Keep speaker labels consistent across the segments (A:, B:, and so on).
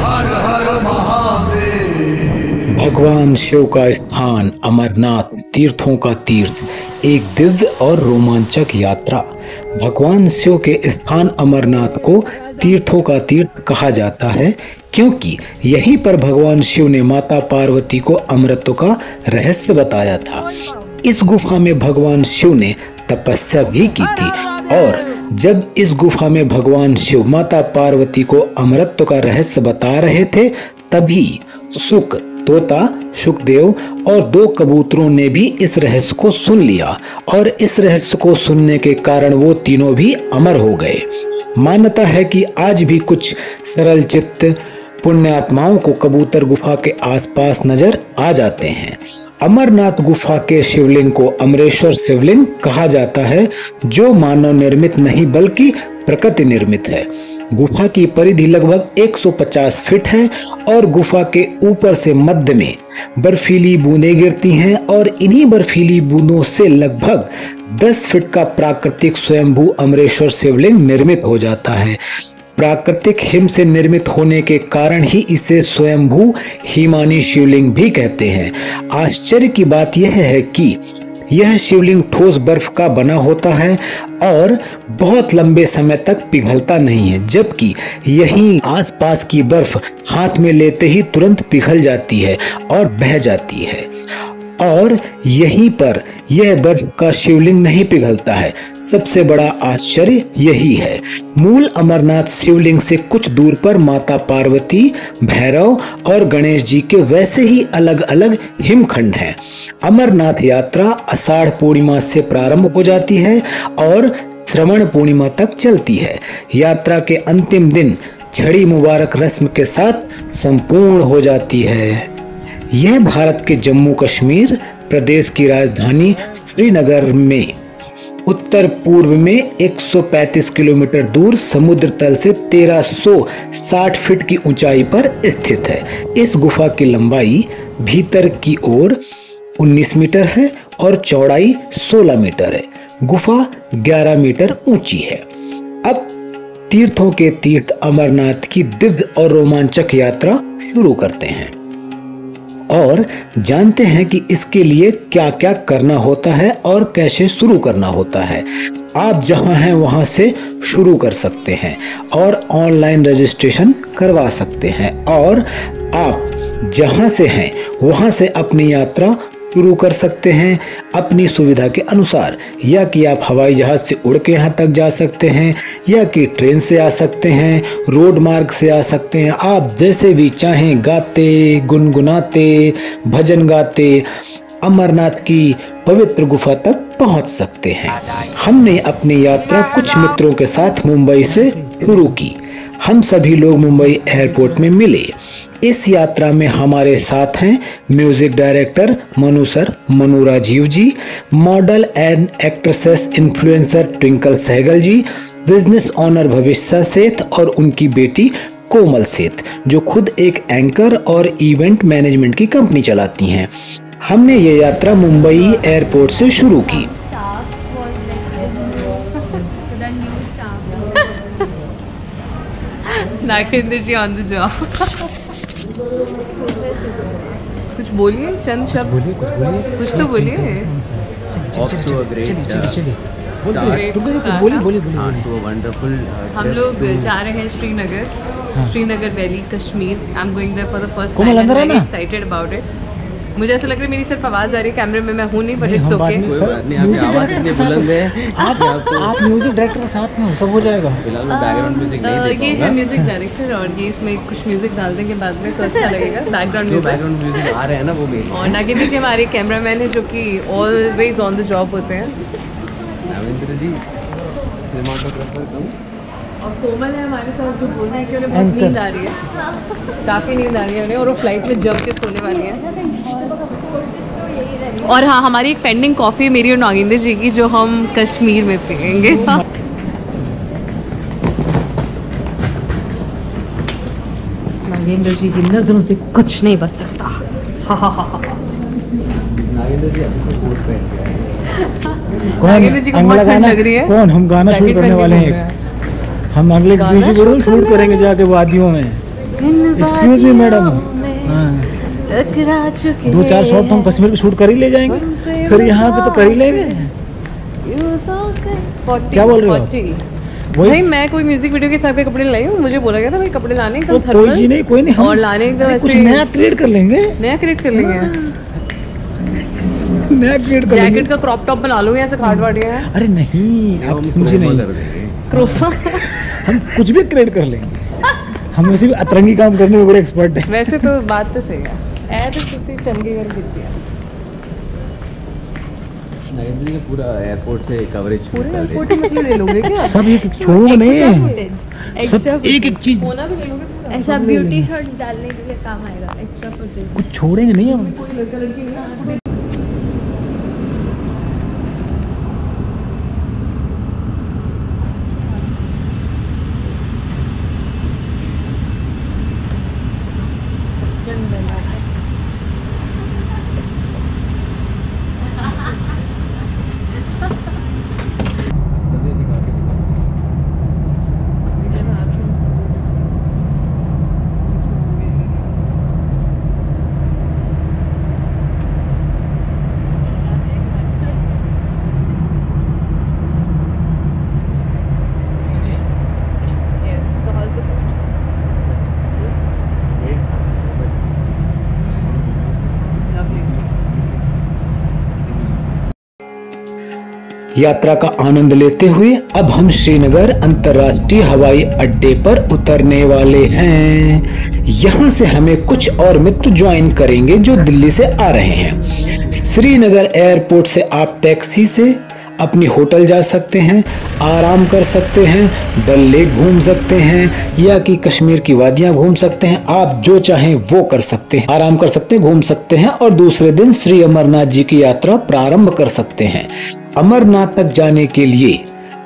A: हर हर महादेव।
B: भगवान शिव का स्थान अमरनाथ तीर्थों का तीर्थ, एक दिव्य और रोमांचक यात्रा। भगवान शिव के स्थान अमरनाथ को तीर्थों का तीर्थ कहा जाता है क्योंकि यहीं पर भगवान शिव ने माता पार्वती को अमृत का रहस्य बताया था। इस गुफा में भगवान शिव ने तपस्या भी की थी और जब इस गुफा में भगवान शिव माता पार्वती को अमृत का रहस्य बता रहे थे, तभी सुक, तोता, शुकदेव और 2 कबूतरों ने भी इस रहस्य को सुन लिया और इस रहस्य को सुनने के कारण वो तीनों भी अमर हो गए। मान्यता है कि आज भी कुछ सरल चित्त पुण्यात्माओं को कबूतर गुफा के आसपास नजर आ जाते हैं। अमरनाथ गुफा के शिवलिंग को अमरेश्वर शिवलिंग कहा जाता है, जो मानव निर्मित नहीं बल्कि प्रकृति निर्मित है। गुफा की परिधि लगभग 150 फीट है और गुफा के ऊपर से मध्य में बर्फीली बूंदें गिरती हैं और इन्हीं बर्फीली बूंदों से लगभग 10 फीट का प्राकृतिक स्वयंभू अमरेश्वर शिवलिंग निर्मित हो जाता है। प्राकृतिक हिम से निर्मित होने के कारण ही इसे स्वयंभू हिमानी शिवलिंग भी कहते हैं। आश्चर्य की बात यह है कि यह शिवलिंग ठोस बर्फ का बना होता है और बहुत लंबे समय तक पिघलता नहीं है, जबकि यहीं आसपास की बर्फ हाथ में लेते ही तुरंत पिघल जाती है और बह जाती है। और यहीं पर यह बर्फ का शिवलिंग नहीं पिघलता है। सबसे बड़ा आश्चर्य यही है। मूल अमरनाथ शिवलिंग से कुछ दूर पर माता पार्वती, भैरव और गणेश जी के वैसे ही अलग अलग हिमखंड हैं। अमरनाथ यात्रा आषाढ़ पूर्णिमा से प्रारंभ हो जाती है और श्रवण पूर्णिमा तक चलती है। यात्रा के अंतिम दिन छड़ी मुबारक रस्म के साथ संपूर्ण हो जाती है। यह भारत के जम्मू कश्मीर प्रदेश की राजधानी श्रीनगर में उत्तर पूर्व में 135 किलोमीटर दूर समुद्र तल से 1360 फीट की ऊंचाई पर स्थित है। इस गुफा की लंबाई भीतर की ओर 19 मीटर है और चौड़ाई 16 मीटर है। गुफा 11 मीटर ऊंची है। अब तीर्थों के तीर्थ अमरनाथ की दिव्य और रोमांचक यात्रा शुरू करते हैं और जानते हैं कि इसके लिए क्या क्या करना होता है और कैसे शुरू करना होता है। आप जहां हैं वहां से शुरू कर सकते हैं और ऑनलाइन रजिस्ट्रेशन करवा सकते हैं और आप जहां से हैं वहां से अपनी यात्रा शुरू कर सकते हैं अपनी सुविधा के अनुसार, या कि आप हवाई जहाज से उड़ के यहाँ तक जा सकते हैं या कि ट्रेन से आ सकते हैं, रोड मार्ग से आ सकते हैं। आप जैसे भी चाहें गाते गुनगुनाते भजन गाते अमरनाथ की पवित्र गुफा तक पहुंच सकते हैं। हमने अपनी यात्रा कुछ मित्रों के साथ मुंबई से शुरू की। हम सभी लोग मुंबई एयरपोर्ट में मिले। इस यात्रा में हमारे साथ हैं music director Manu Rajeev ji, model and actresses influencer Twinkle Sehgal ji, business owner Bhavishya Seth और उनकी बेटी कोमल सेठ, जो खुद एक एंकर और इवेंट मैनेजमेंट की कंपनी चलाती हैं। हमने ये यात्रा मुंबई एयरपोर्ट से शुरू की।
C: नागेंद्र जी ऑन द जॉब। कुछ बोलिए, चंद शब्द बोलिए, कुछ तो बोलिए। हम लोग जा रहे हैं Srinagar valley Kashmir. I am going there for the first time. I am very excited about it. मुझे ऐसा लग रहा है मेरी सिर्फ आवाज आ रही है, कैमरे में मैं हूँ नहीं, बट इट्स ओके।
D: आप म्यूजिक डायरेक्टर के साथ में हो, सब हो जाएगा। फिलहाल मैं बैकग्राउंड म्यूजिक नहीं देता हूं।
C: ये है म्यूजिक डायरेक्टर और ये इसमें कुछ म्यूजिक डाल देंगे बाद में तो अच्छा लगेगा। बैकग्राउंड
D: म्यूजिक आ रहे हैं ना वो भी।
C: और नागेंद्र जी हमारे कैमरामैन है जो कि ऑलवेज ऑन द जॉब होते हैं।
D: नागेंद्र जी सिनेमाटोग्राफर
C: और कोमल है हमारे साथ जो बोल रहे हैं कि उन्हें बहुत नींद आ रही है, काफ़ी नींद आ रही है उन्हें और वो फ्लाइट में जब के सोने वाली है। और हाँ, हमारी एक पेंडिंग कॉफ़ी है मेरी और नागेंद्र जी की, जो हम कश्मीर में पियेंगे। नागेंद्र जी की नज़रों से कुछ नहीं बच सकता।
D: नागेंद्र जी अच्छे कोट पहन के
C: नागेंद्र जी को बहुत ठंड लग रही है।
D: हम गाना शुरू करने वाले हैं। हम अगले म्यूजिक वीडियो शूट करेंगे जाके वादियों में। एक्सक्यूज मी मैडम,
C: टकरा चुके
D: 2-4 शॉट तो हम कश्मीर के शूट कर ही ले जाएंगे, फिर यहाँ पे तो कर ही लेंगे। क्या बोल रहे हो?
C: 40 भाई मैं कोई म्यूजिक वीडियो के हिसाब के कपड़े लाई हूँ, मुझे बोला गया था भाई कपड़े लाने एकदम
D: तो कोई नहीं, कोई नहीं,
C: और लाने एकदम
D: कुछ नया क्रिएट कर लेंगे,
C: नया क्रिएट कर लेंगे।
D: नया क्रिएट कर लेंगे।
C: जैकेट का क्रॉप टॉप बना लूंगी ऐसे फाट फाट गया है।
D: अरे नहीं, आप समझे नहीं,
C: क्रॉप
D: हम कुछ भी क्रिएट कर लेंगे, हम वैसे भी अतरंगी काम करने में बड़े एक्सपर्ट हैं।
C: वैसे तो बात तो सही है, ऐ तो किसी चंडीगढ़ दिखती है
E: नरेंद्र ने पूरा एयरपोर्ट से कवरेज
C: पूरे एयरपोर्ट मतलब ले लोगे क्या?
D: सब एक छोड़ो नहीं,
F: एक्स्ट्रा
D: सब एक एक चीज,
C: होना भी ले लोगे पूरा?
F: ऐसा ब्यूटी शॉट्स डालने के लिए काम आएगा, एक्स्ट्रा फुटेज।
D: कुछ छोड़ेंगे नहीं हम।
C: कोई लड़का लड़की नहीं
B: यात्रा का आनंद लेते हुए अब हम श्रीनगर अंतर्राष्ट्रीय हवाई अड्डे पर उतरने वाले हैं। यहाँ से हमें कुछ और मित्र ज्वाइन करेंगे जो दिल्ली से आ रहे हैं। श्रीनगर एयरपोर्ट से आप टैक्सी से अपनी होटल जा सकते हैं, आराम कर सकते हैं, डल लेक घूम सकते हैं या कि कश्मीर की वादियां घूम सकते हैं। आप जो चाहें वो कर सकते हैं, आराम कर सकते हैं, घूम सकते हैं और दूसरे दिन श्री अमरनाथ जी की यात्रा प्रारंभ कर सकते हैं। अमरनाथ तक जाने के लिए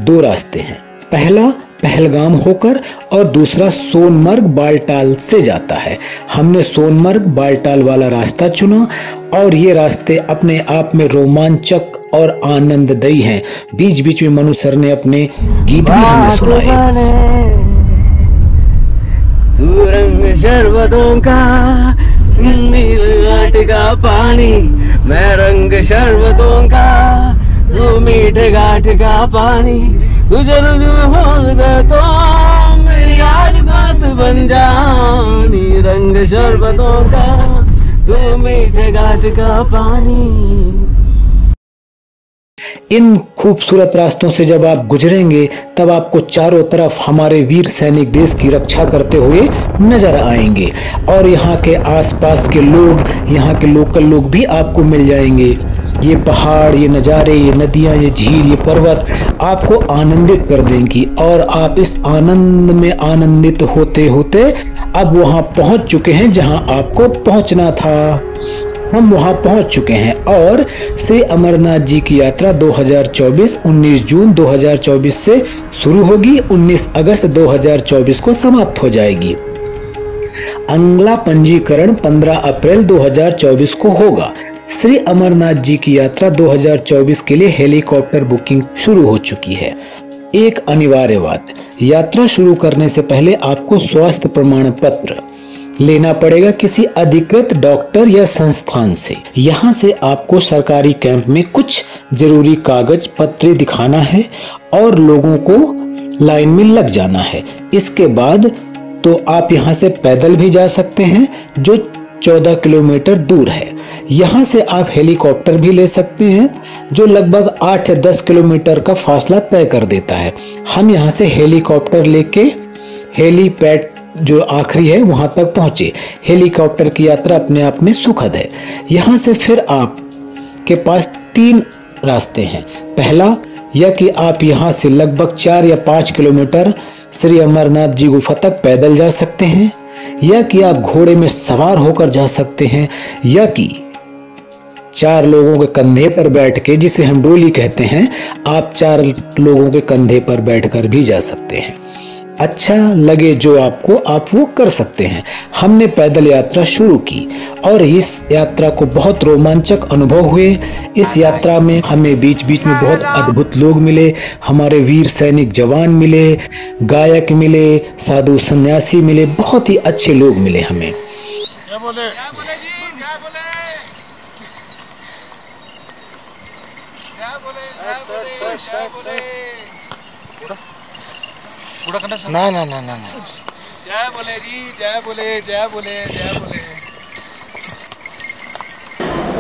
B: 2 रास्ते हैं, पहला पहलगाम होकर और दूसरा सोनमर्ग बालटाल से जाता है। हमने सोनमर्ग बालटाल वाला रास्ता चुना और ये रास्ते अपने आप में रोमांचक और आनंददायी हैं। बीच बीच में मनु सर ने अपने गीत भी हमें सुनाए।
E: तू रंग शरबतों का, नील घाट का पानी, मैं रंग शरबतों का, तू मीठे घाट का पानी, तुझे बोल दे तो मेरी आज बात बन जानी, रंग शरबतों का, तू मीठे घाट का पानी।
B: इन खूबसूरत रास्तों से जब आप गुजरेंगे तब आपको चारों तरफ हमारे वीर सैनिक देश की रक्षा करते हुए नजर आएंगे और यहाँ के आसपास के लोग, यहाँ के लोकल लोग भी आपको मिल जाएंगे। ये पहाड़, ये नज़ारे, ये नदियाँ, ये झील, ये पर्वत आपको आनंदित कर देंगी और आप इस आनंद में आनंदित होते होते अब वहाँ पहुँच चुके हैं जहाँ आपको पहुँचना था। हम वहां पहुंच चुके हैं और श्री अमरनाथ जी की यात्रा 2024 19 जून 2024 से शुरू होगी, 19 अगस्त 2024 को समाप्त हो जाएगी। अगला पंजीकरण 15 अप्रैल 2024 को होगा। श्री अमरनाथ जी की यात्रा 2024 के लिए हेलीकॉप्टर बुकिंग शुरू हो चुकी है। एक अनिवार्य बात, यात्रा शुरू करने से पहले आपको स्वास्थ्य प्रमाण पत्र लेना पड़ेगा किसी अधिकृत डॉक्टर या संस्थान से। यहाँ से आपको सरकारी कैंप में कुछ जरूरी कागज पत्र दिखाना है और लोगों को लाइन में लग जाना है। इसके बाद तो आप यहाँ से पैदल भी जा सकते हैं जो 14 किलोमीटर दूर है। यहाँ से आप हेलीकॉप्टर भी ले सकते हैं जो लगभग 8 या 10 किलोमीटर का फासला तय कर देता है। हम यहाँ से हेलीकॉप्टर लेके हेलीपैड जो आखिरी है वहां तक पहुंचे। हेलीकॉप्टर की यात्रा अपने आप में सुखद है। यहाँ से फिर आप के पास 3 रास्ते हैं। पहला यह कि आप यहाँ से लगभग 4 या 5 किलोमीटर श्री अमरनाथ जी गुफा तक पैदल जा सकते हैं, या कि आप घोड़े में सवार होकर जा सकते हैं, या कि 4 लोगों के कंधे पर बैठ के, जिसे हम डोली कहते हैं, आप 4 लोगों के कंधे पर बैठकर भी जा सकते हैं। अच्छा लगे जो आपको, आप वो कर सकते हैं। हमने पैदल यात्रा शुरू की और इस यात्रा को बहुत रोमांचक अनुभव हुए। इस यात्रा में हमें बीच बीच में बहुत अद्भुत लोग मिले, हमारे वीर सैनिक जवान मिले, गायक मिले, साधु सन्यासी मिले, बहुत ही अच्छे लोग मिले हमें।
G: ना ना ना ना
A: जय बोले जी, जय बोले, जय बोले, जय बोले।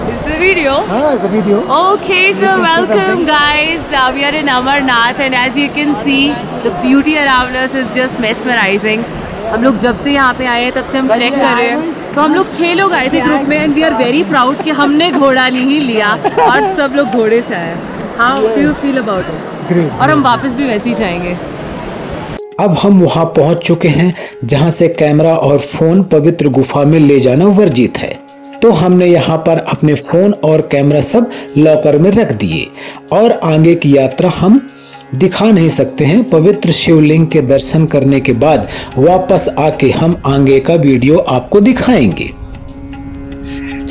C: Is the video?
D: It's a video.
C: Okay, so welcome guys. We are in Amarnath and as you can see, the beauty around us is just mesmerizing. हम लोग जब से यहाँ पे आए हैं तब से हम ट्रैक कर रहे हैं। तो हम लोग 6 लोग आए थे ग्रुप में and we are very proud कि हमने घोड़ा नहीं लिया और सब लोग घोड़े से आए। How do you feel about it?
D: Great.
C: और हम वापस भी वैसे ही जाएंगे।
B: अब हम वहां पहुंच चुके हैं जहां से कैमरा और फोन पवित्र गुफा में ले जाना वर्जित है। तो हमने यहाँ पर अपने फोन और कैमरा सब लॉकर में रख दिए और आगे की यात्रा हम दिखा नहीं सकते हैं। पवित्र शिवलिंग के दर्शन करने के बाद वापस आके हम आगे का वीडियो आपको दिखाएंगे।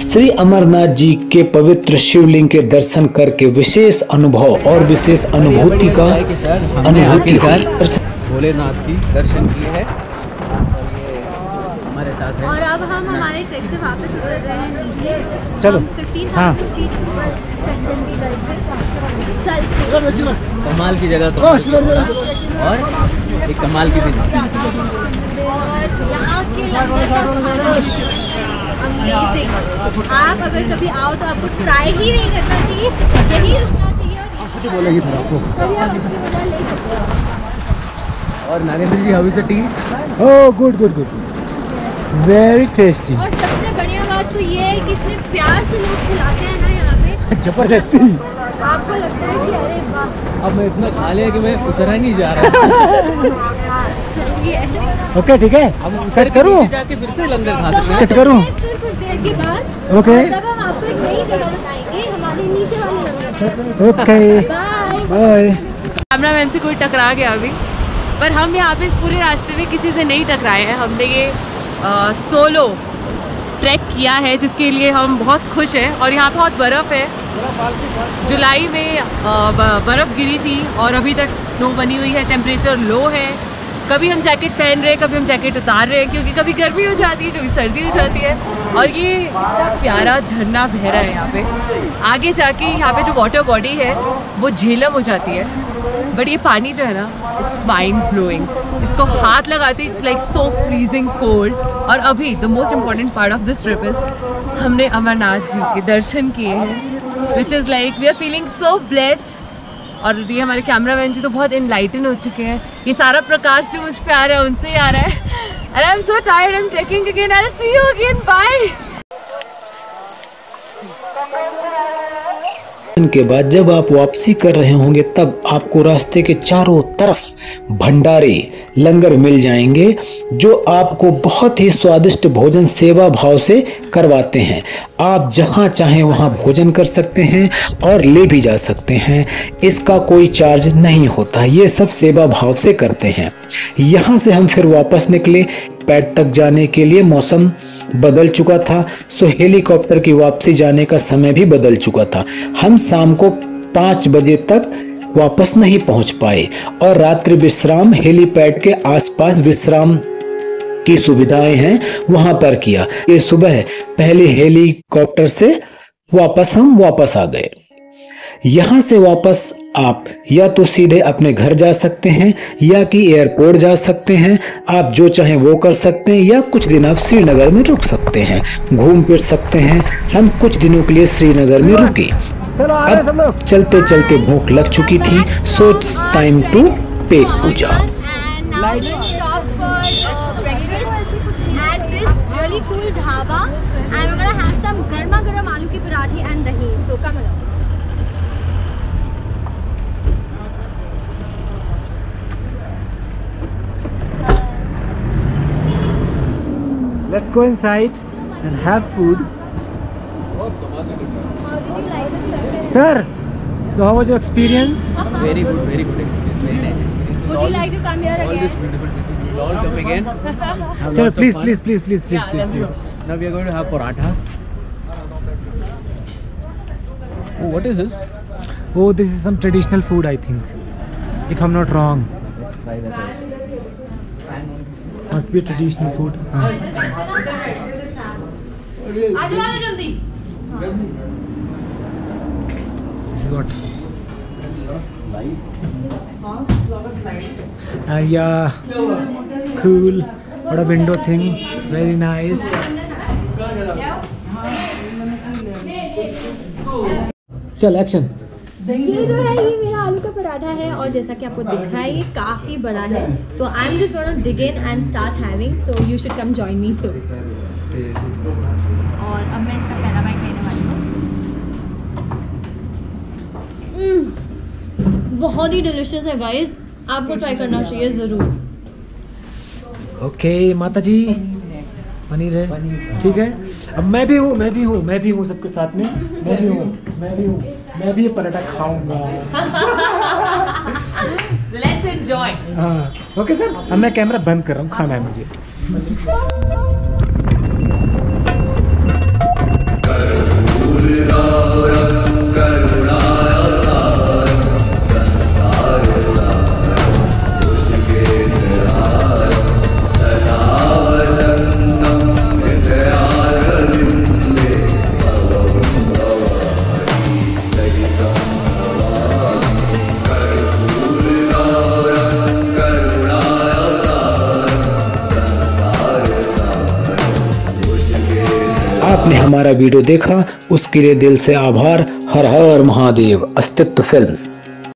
B: श्री अमरनाथ जी के पवित्र शिवलिंग के दर्शन करके विशेष अनुभव और विशेष अनुभूति का अनुभूति
E: भोलेनाथ की दर्शन किए हैं। हमारे साथ है
F: और अब हम हमारे ट्रैक से वापस उतर रहे हैं नीचे।
D: चलो।
F: 15,000 फीट ऊपर ट्रैक चल
E: कमाल की जगह तो और एक कमाल की दिन।
F: और यहाँ के लंगर का खाना अमेजिंग। आप अगर कभी आओ तो आपको ट्राई ही नहीं करना चाहिए, यहीं रुकना चाहिए और कभी आप इसकी मजा ले सकते हो।
E: और Nagendra ji, how is the tea?
D: Oh, good, good, good. Very tasty.
F: और सबसे बढ़िया बात तो ये है कि इतने प्यार से लोग खिलाते हैं ना यहाँ पे,
D: जबरदस्ती।
F: आपको लगता है कि अरे वाह।
E: अब मैं इतना खा लिया कि मैं उतरा नहीं जा रहा।
F: सही है।
D: ओके, ठीक है।
E: अब
D: कट करूँ?
E: जाके फिर से लंगर खा
F: तो
E: सकते
F: हम
E: हैं।
D: कट करूँ?
F: फिर कुछ देर के बाद
D: ओके।
F: तब हम आपको एक नई जगह बताएंगे, हमारे नीचे वाले लंगर।
D: Okay,
F: bye.
D: बाय।
C: कैमरामैन से कोई टकरा गया अभी, पर हम यहाँ पे इस पूरे रास्ते में किसी से नहीं टकराए हैं। हमने ये सोलो ट्रैक किया है जिसके लिए हम बहुत खुश हैं। और यहाँ बहुत बर्फ़ है। जुलाई में बर्फ़ गिरी थी और अभी तक स्नो बनी हुई है। टेम्परेचर लो है। कभी हम जैकेट पहन रहे हैं, कभी हम जैकेट उतार रहे हैं क्योंकि कभी गर्मी हो जाती है, कभी सर्दी हो जाती है। और ये इतना प्यारा झरना बह रहा है यहाँ पे। आगे जाके यहाँ पे जो वाटर बॉडी है वो झेलम हो जाती है, बट ये पानी जो है ना, इट्स माइंड ब्लोइंग। इसको हाथ लगाते it's like so freezing cold. और अभी the most important part of this trip is हमने अमरनाथ जी के दर्शन किए हैं, which is like we are feeling so blessed. और ये हमारे कैमरामैन जी तो बहुत इनलाइटन हो चुके हैं। ये सारा प्रकाश जो मुझ पे आ रहा है उनसे ही आ रहा है। And I am so tired, I am trekking again. I will see you again, bye.
B: के बाद जब आप वापसी कर रहे होंगे तब आपको रास्ते के चारों तरफ भंडारे लंगर मिल जाएंगे जो आपको बहुत ही स्वादिष्ट भोजन सेवा भाव से करवाते हैं। आप जहां चाहें वहां भोजन कर सकते हैं और ले भी जा सकते हैं। इसका कोई चार्ज नहीं होता, ये सब सेवा भाव से करते हैं। यहाँ से हम फिर वापस निकले। पैड तक जाने के लिए मौसम बदल चुका था, सो हेलीकॉप्टर की वापसी जाने का समय भी बदल चुका था। हम शाम को 5 बजे तक वापस नहीं पहुंच पाए और रात्रि विश्राम हेलीपैड के आसपास विश्राम की सुविधाएं हैं वहां पर किया। ये सुबह पहले हेलीकॉप्टर से हम वापस आ गए। यहाँ से वापस आप या तो सीधे अपने घर जा सकते हैं या कि एयरपोर्ट जा सकते हैं। आप जो चाहें वो कर सकते हैं या कुछ दिन आप श्रीनगर में रुक सकते हैं, घूम फिर सकते हैं। हम कुछ दिनों के लिए श्रीनगर में रुके। अब चलते चलते भूख लग चुकी थी, सो इट्स टाइम टू पेट पूजा।
F: गरम आलू की पराठे एंड दही। सो कम along.
D: Let's go inside and have food.
F: How did you like the trip?
D: Sir, so how was your experience?
E: Very good experience. Very nice experience.
F: Would you like to come here
E: all these
F: again?
E: beautiful people will all come again. Have
D: चलो
E: lots of
D: please
E: fun.
D: Please please please please
E: Yeah, let's
D: please
E: go. Now we are going to have parathas. Oh, what is this?
D: Oh, this is some traditional food, I think, if I'm not wrong.
E: Let's try that also.
D: Must be traditional food. हाँ.
C: आ जाओ जल्दी।
D: This is what. Yeah, cool. What a window thing. Very nice. चल action.
F: ये जो है ये मेरा आलू का पराठा है और जैसा कि आपको दिख रहा है ये काफ़ी बड़ा है तो I am just gonna dig in and start having so you should come join me so और अब मैं इसका पहला बाइट लेने वाली हूँ बहुत ही डिलिशियस है गाइस आपको ट्राई करना चाहिए ज़रूर
D: ओके माता जी पनीर है ठीक है. अब मैं भी हूँ सबके साथ में. मैं भी ये पराठा खाऊंगा.
C: Let's enjoy.
D: हाँ ओके सर. अब मैं कैमरा बंद कर रहा हूँ. खाना है मुझे.
B: आपने हमारा वीडियो देखा उसके लिए दिल से आभार. हर हर महादेव. अस्तित्व फिल्म्स.